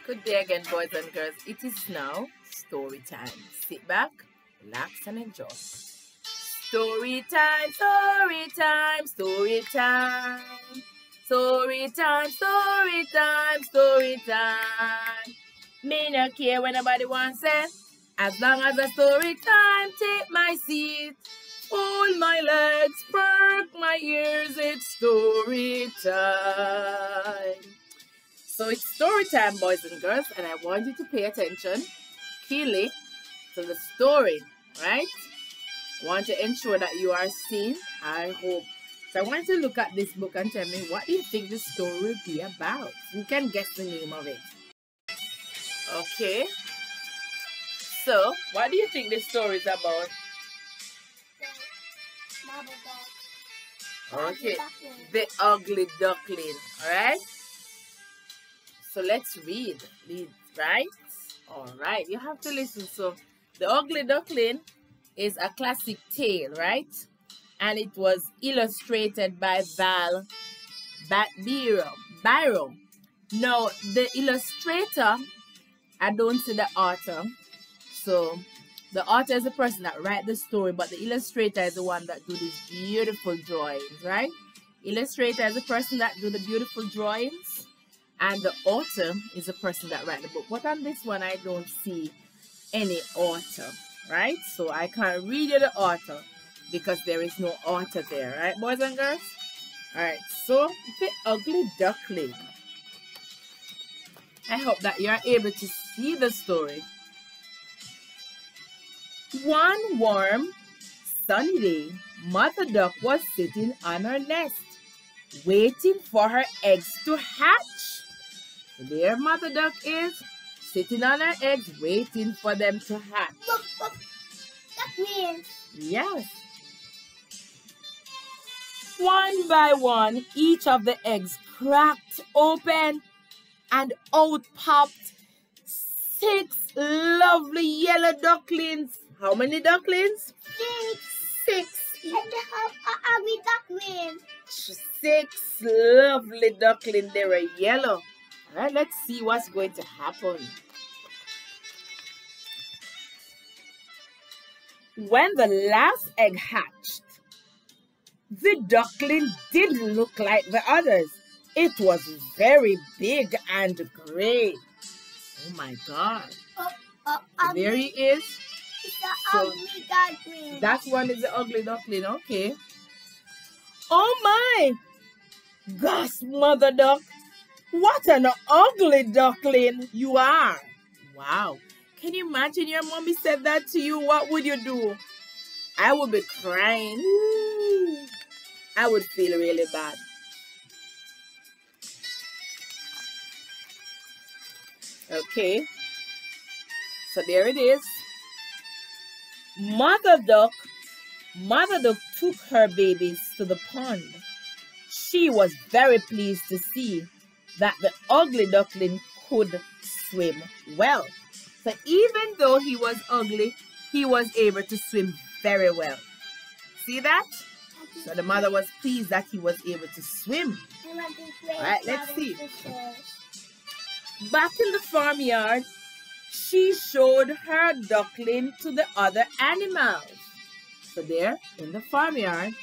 Good day again, boys and girls. It is now story time. Sit back, relax, and enjoy. Story time, story time, story time. Story time, story time, story time. Me no care when nobody wants it. As long as the story time, take my seat. Hold my legs, perk my ears, it's story time. So it's story time, boys and girls, and I want you to pay attention keenly to the story, right? I want to ensure that you are seen, I hope. So I want you to look at this book and tell me, what do you think the story will be about? You can guess the name of it. Okay. So, what do you think this story is about? Okay, the ugly duckling, alright? So let's read, right? Alright, you have to listen. So, the ugly duckling is a classic tale, right? And it was illustrated by Byron. Now, the illustrator, I don't see the author. So, the author is the person that write the story, but the illustrator is the one that do these beautiful drawings, right? Illustrator is the person that do the beautiful drawings, and the author is the person that write the book. But on this one, I don't see any author, right? So I can't read you the author because there is no author there, right, boys and girls? All right, so the ugly duckling. I hope that you are able to see the story. One warm, sunny day, Mother Duck was sitting on her nest, waiting for her eggs to hatch. There Mother Duck is, sitting on her eggs, waiting for them to hatch. Look, that means... Yes. One by one, each of the eggs cracked open, and out popped 6 lovely yellow ducklings. How many ducklings? 6. And they have an ugly duckling. 6 lovely ducklings. They were yellow. All right, let's see what's going to happen. When the last egg hatched, the duckling didn't look like the others. It was very big and gray. Oh my God. There he is. It's the ugly duckling. That one is the ugly duckling, okay. Oh my! Gosh, Mother Duck, what an ugly duckling you are. Wow. Can you imagine your mommy said that to you? What would you do? I would be crying. I would feel really bad. Okay. So there it is. Mother Duck took her babies to the pond. She was very pleased to see that the ugly duckling could swim well. So even though he was ugly, he was able to swim very well. See that? So the mother was pleased that he was able to swim. All right, let's see. Back in the farmyard, she showed her duckling to the other animals. So there in the farmyard,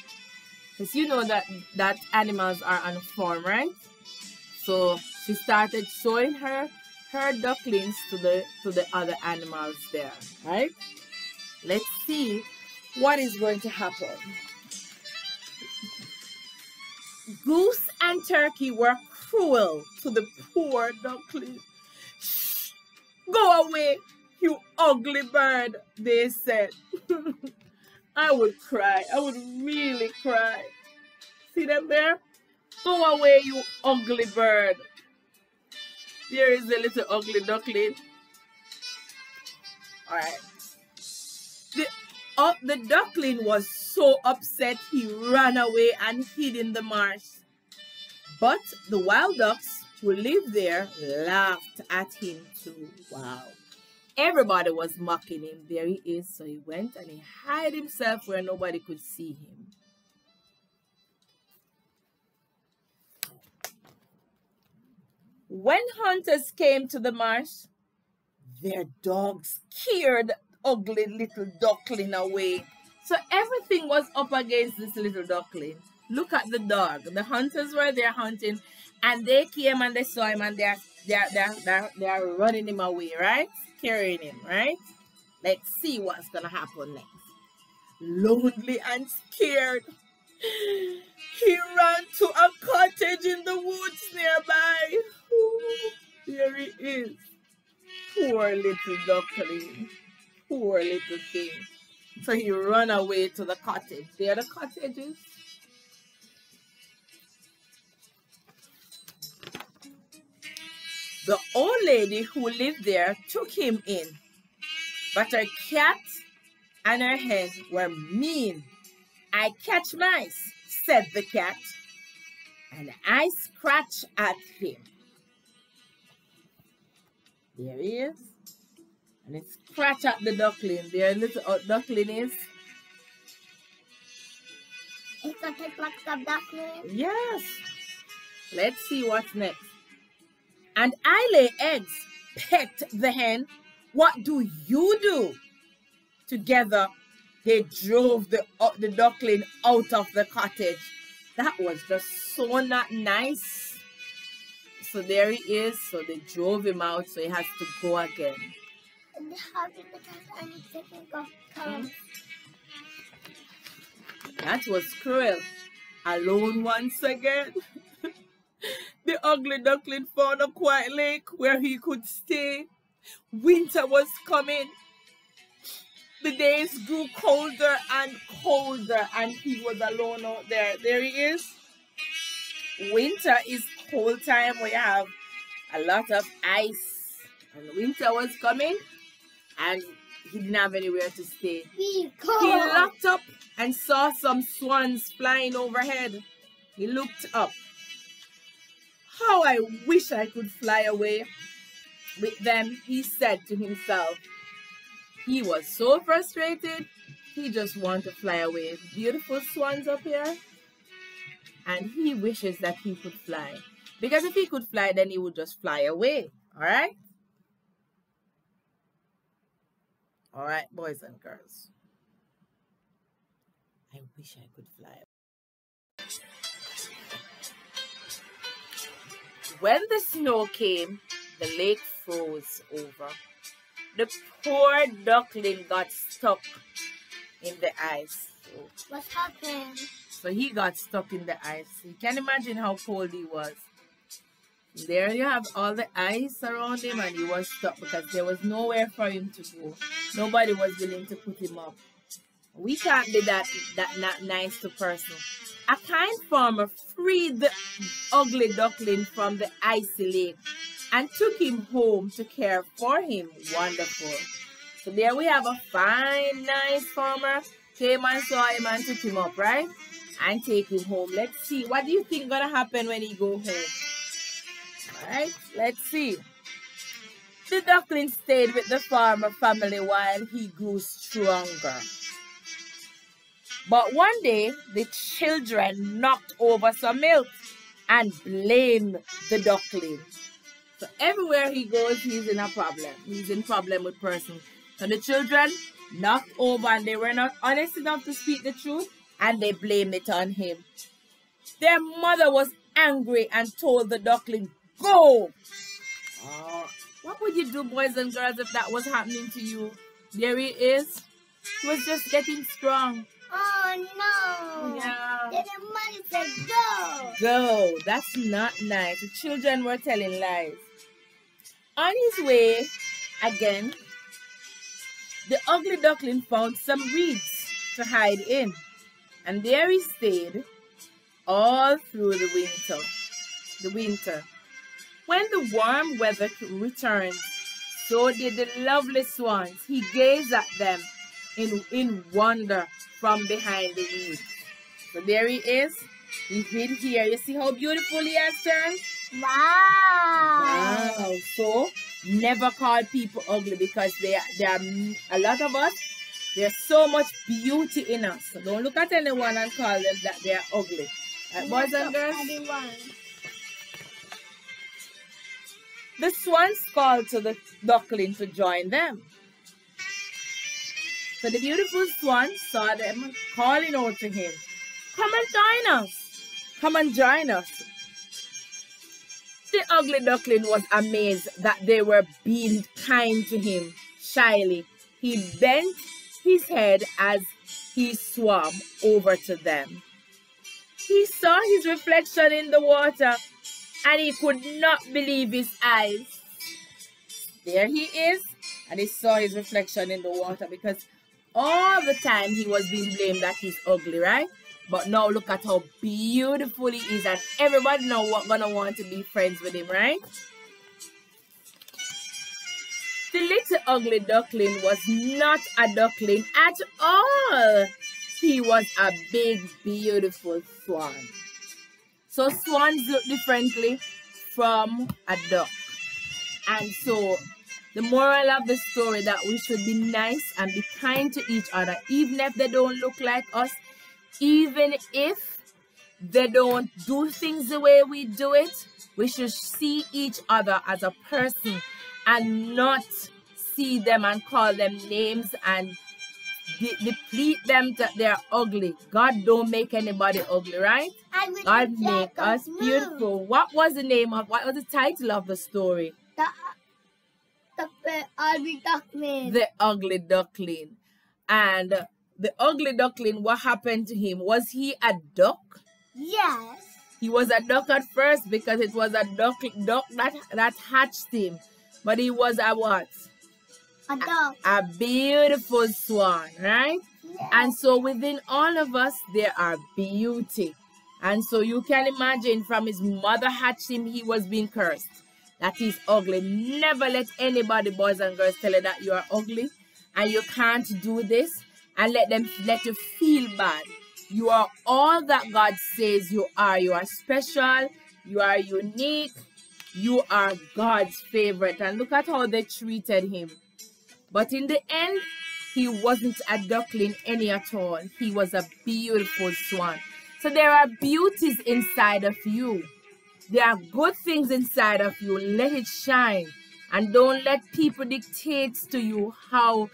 because you know that animals are on a farm, right? So she started showing her ducklings to the other animals there, right? Let's see what is going to happen. Goose and turkey were cruel to the poor duckling. Shh, go away, you ugly bird, they said. I would cry. I would really cry. See them there? Go away, you ugly bird. There is the little ugly duckling. All right. The duckling was so upset he ran away and hid in the marsh. But the wild ducks who lived there laughed at him too. Wow. Everybody was mocking him. There he is. So he went and he hid himself where nobody could see him. When hunters came to the marsh, their dogs scared ugly little duckling away. So everything was up against this little duckling. Look at the dog. The hunters were there hunting, and they came and they saw him, and they're running him away, right? Scaring him, right? Let's see what's gonna happen next. Lonely and scared, he ran to a cottage in the woods nearby. There he is. Poor little duckling. Poor little thing. So he ran away to the cottage. There are the cottages. The old lady who lived there took him in. But her cat and her hen were mean. I catch mice, said the cat, and I scratch at him. There he is. And it scratch at the duckling. There little duckling is. It's a type of duckling. Yes. Let's see what's next. And I lay eggs, pecked the hen. What do you do? Together, they drove the duckling out of the cottage. That was just so not nice. So there he is. So they drove him out, so he has to go again. That was cruel. Alone once again. The ugly duckling found a quiet lake where he could stay. Winter was coming. The days grew colder and colder, and he was alone out there. There he is. Winter is cold time where you have a lot of ice. And winter was coming, and he didn't have anywhere to stay. He looked up and saw some swans flying overhead. He looked up. How I wish I could fly away with them, he said to himself. He was so frustrated, he just wanted to fly away. Beautiful swans up here. And he wishes that he could fly. Because if he could fly, then he would just fly away. Alright? Alright, boys and girls. I wish I could fly. When the snow came, the lake froze over. The poor duckling got stuck in the ice. What happened? So he got stuck in the ice. You can imagine how cold he was. There you have all the ice around him, and he was stuck because there was nowhere for him to go. Nobody was willing to put him up. We can't be that not nice to person. A kind farmer freed the ugly duckling from the icy lake and took him home to care for him. Wonderful. So there we have a fine, nice farmer. Came and saw him and took him up, right? And take him home. Let's see. What do you think gonna happen when he go home? Alright, let's see. The duckling stayed with the farmer family while he grew stronger. But one day, the children knocked over some milk and blamed the duckling. So everywhere he goes, he's in a problem. He's in problem with person. So the children knocked over, and they were not honest enough to speak the truth, and they blamed it on him. Their mother was angry and told the duckling, go! What would you do, boys and girls, if that was happening to you? There he is. He was just getting strong. Oh no! Yeah. Then the mother said go! Go. That's not nice. The children were telling lies. On his way, again, the ugly duckling found some reeds to hide in. And there he stayed all through the winter. When the warm weather returned, so did the lovely swans. He gazed at them in wonder from behind the reeds. So there he is. He hid here. You see how beautiful he has turned? Wow! Wow. So never call people ugly, because there are a lot of us. There's so much beauty in us. So don't look at anyone and call them that they are ugly. Boys and girls? The swans called to the duckling to join them. So the beautiful swan saw them calling out to him, "Come and join us. Come and join us." The ugly duckling was amazed that they were being kind to him shyly. He bent his head as he swam over to them. He saw his reflection in the water and he could not believe his eyes. There he is, and he saw his reflection in the water, because all the time he was being blamed that he's ugly, right? But now look at how beautiful he is, and everybody now gonna want to be friends with him, right? The little ugly duckling was not a duckling at all. He was a big, beautiful swan. So swans look differently from a duck. And so the moral of the story that we should be nice and be kind to each other, even if they don't look like us, even if they don't do things the way we do it. We should see each other as a person and not see them and call them names and deplete them that they're ugly. God don't make anybody ugly, right? God make us beautiful. What was the title of the story? The ugly duckling. The ugly duckling. And the ugly duckling, what happened to him? Was he a duck? Yes. He was a duck at first because it was a duck that hatched him. But he was a what? A duck. A beautiful swan, right? Yes. And so within all of us, there are beauty. And so you can imagine, from his mother hatched him, he was being cursed. That he's ugly. Never let anybody, boys and girls, tell you that you are ugly and you can't do this, and let you feel bad. You are all that God says you are. You are special. You are unique. You are God's favorite. And look at how they treated him. But in the end, he wasn't a duckling any at all. He was a beautiful swan. So there are beauties inside of you. There are good things inside of you. Let it shine. And don't let people dictate to you how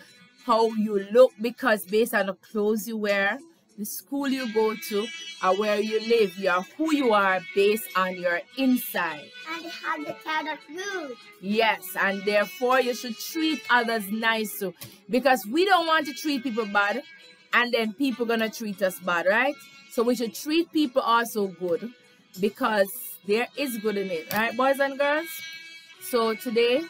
you look, because based on the clothes you wear, the school you go to, or where you live, you are who you are based on your inside. And they have the carrot root. Yes, and therefore you should treat others nice too, because we don't want to treat people bad, and then people gonna treat us bad, right? So we should treat people also good, because there is good in it, right, boys and girls? So today,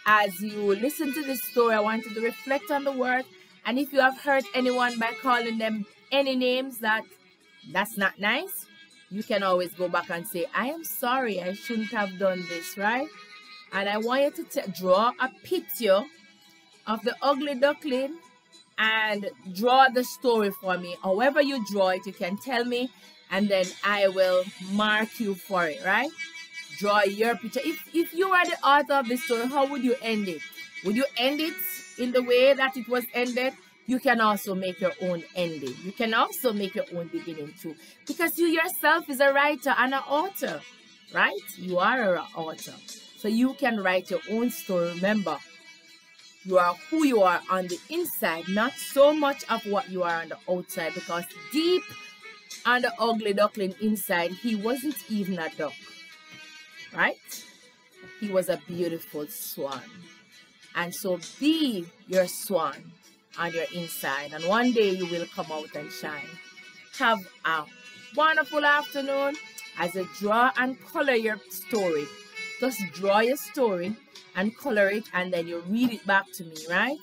as you listen to this story, I want you to reflect on the word. And if you have hurt anyone by calling them any names that's not nice, you can always go back and say, "I am sorry, I shouldn't have done this," right? And I want you to draw a picture of the ugly duckling and draw the story for me. However you draw it, you can tell me, and then I will mark you for it, right? Draw your picture. If you are the author of the story, how would you end it? Would you end it in the way that it was ended? You can also make your own ending. You can also make your own beginning too. Because you yourself is a writer and an author, right? You are an author. So you can write your own story. Remember, you are who you are on the inside, not so much of what you are on the outside. Because deep on the ugly duckling inside, he wasn't even a duck, right? He was a beautiful swan. And so be your swan on your inside, and one day you will come out and shine. Have a wonderful afternoon. As you draw and color your story, just draw your story and color it, and then you read it back to me, right?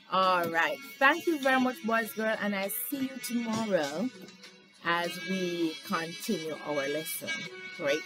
All right. Thank you very much, boys, girl, and I see you tomorrow as we continue our lesson. Great.